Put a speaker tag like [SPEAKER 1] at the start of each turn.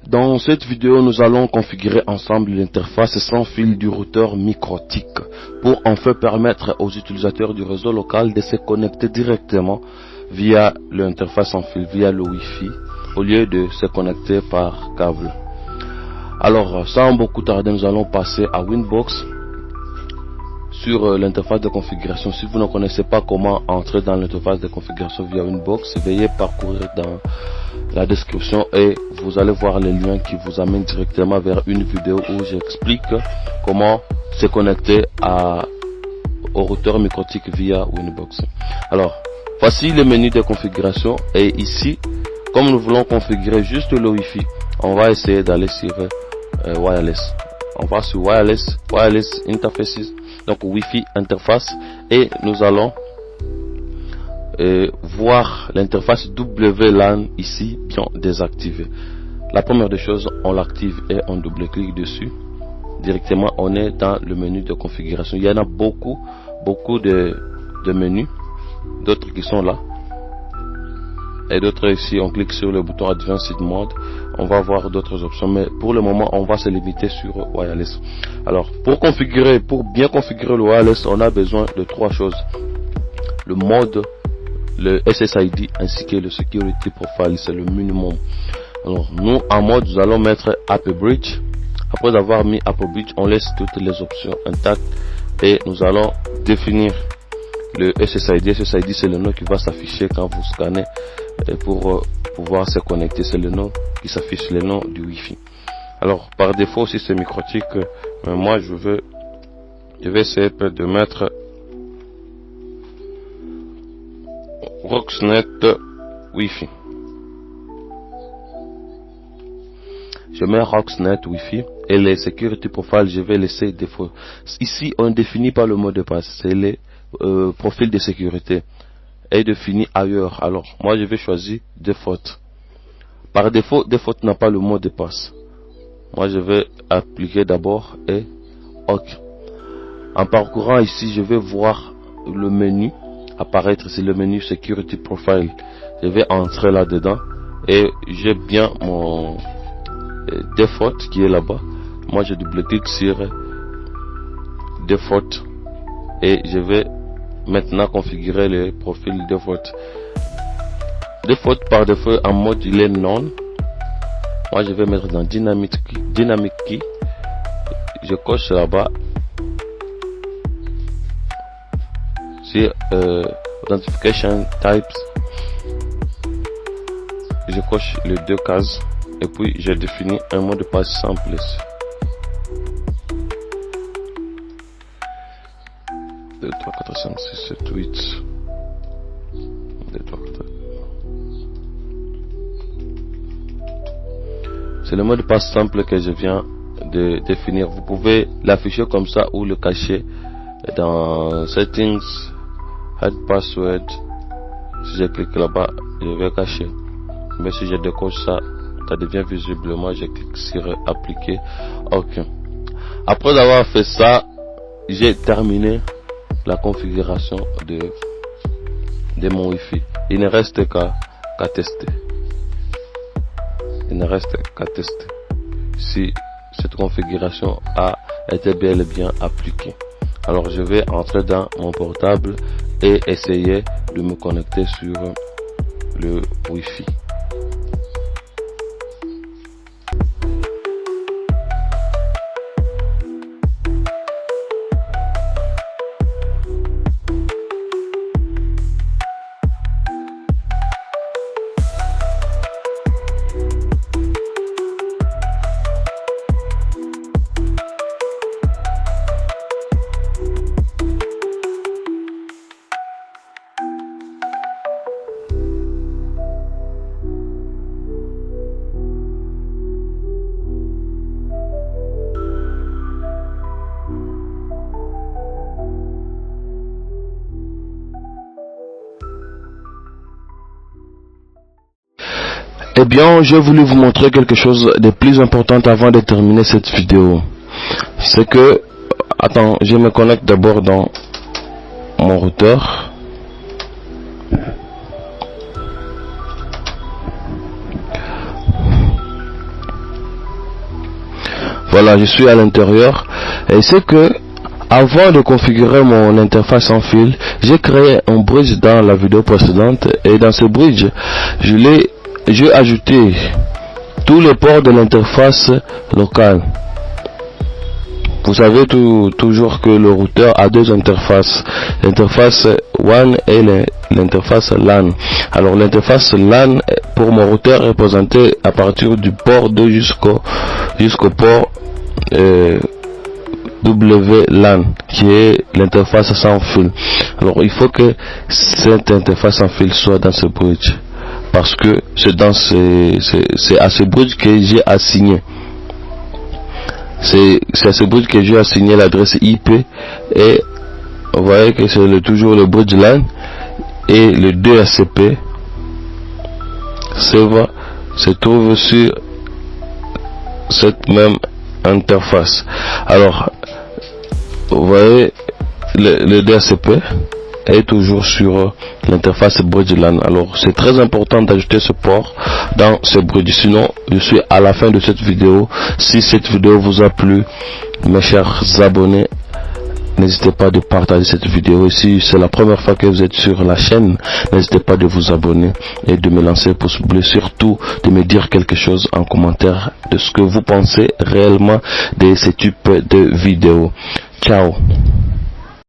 [SPEAKER 1] Dans cette vidéo, nous allons configurer ensemble l'interface sans fil du routeur MikroTik pour enfin permettre aux utilisateurs du réseau local de se connecter directement via l'interface sans fil, via le Wi-Fi, au lieu de se connecter par câble. Alors, sans beaucoup tarder, nous allons passer à Winbox sur l'interface de configuration. Si vous ne connaissez pas comment entrer dans l'interface de configuration via Winbox, veuillez parcourir dans la description et vous allez voir les liens qui vous amènent directement vers une vidéo où j'explique comment se connecter au routeur MikroTik via Winbox. Alors, voici le menu de configuration et ici, comme nous voulons configurer juste le Wi-Fi, on va essayer d'aller sur Wireless. On va sur Wireless Interfaces, donc Wi-Fi interface, et nous allons voir l'interface WLAN ici bien désactivée. La première des choses, on l'active et on double-clique dessus. Directement, on est dans le menu de configuration. Il y en a beaucoup de menus, d'autres qui sont là. Et d'autres ici, on clique sur le bouton Advanced Mode, on va voir d'autres options, mais pour le moment, on va se limiter sur Wireless. Alors, pour bien configurer le Wireless, on a besoin de trois choses: le mode, le SSID ainsi que le Security Profile, c'est le minimum. Alors, nous, en mode, nous allons mettre App Bridge. Après avoir mis App Bridge, on laisse toutes les options intactes et nous allons définir le SSID. SSID, c'est le nom qui va s'afficher quand vous scannez pour pouvoir se connecter. C'est le nom qui s'affiche, le nom du Wi-Fi. Alors, par défaut, si c'est MikroTik, mais moi je vais essayer de mettre Roxnet Wi-Fi. Je mets Roxnet Wi-Fi et les Security Profile, je vais laisser défaut. Ici, on ne définit pas le mot de passe, c'est les profils de sécurité est défini ailleurs. Alors, moi je vais choisir Default. Par défaut, Default n'a pas le mot de passe. Moi je vais appliquer d'abord et OK. En parcourant ici, je vais voir le menu apparaître, c'est le menu Security Profile. Je vais entrer là-dedans et j'ai bien mon Default qui est là-bas. Moi je double-clique sur Default et je vais maintenant configurer le profil Default. Default par défaut en mode il est non. Moi je vais mettre dans Dynamic Key. Je coche là-bas sur Authentication Types. Je coche les deux cases et puis je définis un mot de passe simple. 2, 3, 4, 5, 6, 7, 8. 2, 3, 4. C'est le mot de passe simple que je viens de définir. Vous pouvez l'afficher comme ça ou le cacher dans Settings, Add Password. Si je clique là-bas, je vais cacher. Mais si je décoche ça, ça devient visible. Moi, je clique sur Appliquer. OK. Après avoir fait ça, j'ai terminé la configuration de mon Wi-Fi. Il ne reste qu'à tester. Il ne reste qu'à tester si cette configuration a été bel et bien appliquée. Alors je vais entrer dans mon portable et essayer de me connecter sur le Wi-Fi. Eh bien, je voulais vous montrer quelque chose de plus important avant de terminer cette vidéo. C'est que, attends, je me connecte d'abord dans mon routeur. Voilà, je suis à l'intérieur. Et c'est que avant de configurer mon interface sans fil, j'ai créé un bridge dans la vidéo précédente, et dans ce bridge, j'ai ajouté tous les ports de l'interface locale. Vous savez toujours que le routeur a deux interfaces, l'interface WAN et l'interface LAN. Alors l'interface LAN pour mon routeur est représentée à partir du port 2 jusqu'au port WLAN, qui est l'interface sans fil. Alors il faut que cette interface sans fil soit dans ce bridge, parce que c'est à ce bridge que j'ai assigné. C'est à ce bridge que j'ai assigné l'adresse IP, et vous voyez que c'est toujours le bridge LAN, et le DHCP se trouve sur cette même interface. Alors vous voyez le DHCP est toujours sur l'interface bridge LAN. Alors c'est très important d'ajouter ce port dans ce bridge, sinon je suis à la fin de cette vidéo. Si cette vidéo vous a plu, mes chers abonnés, n'hésitez pas de partager cette vidéo. Et si c'est la première fois que vous êtes sur la chaîne, n'hésitez pas de vous abonner et de me lancer pouce bleu, surtout de me dire quelque chose en commentaire de ce que vous pensez réellement de ce type de vidéo. Ciao.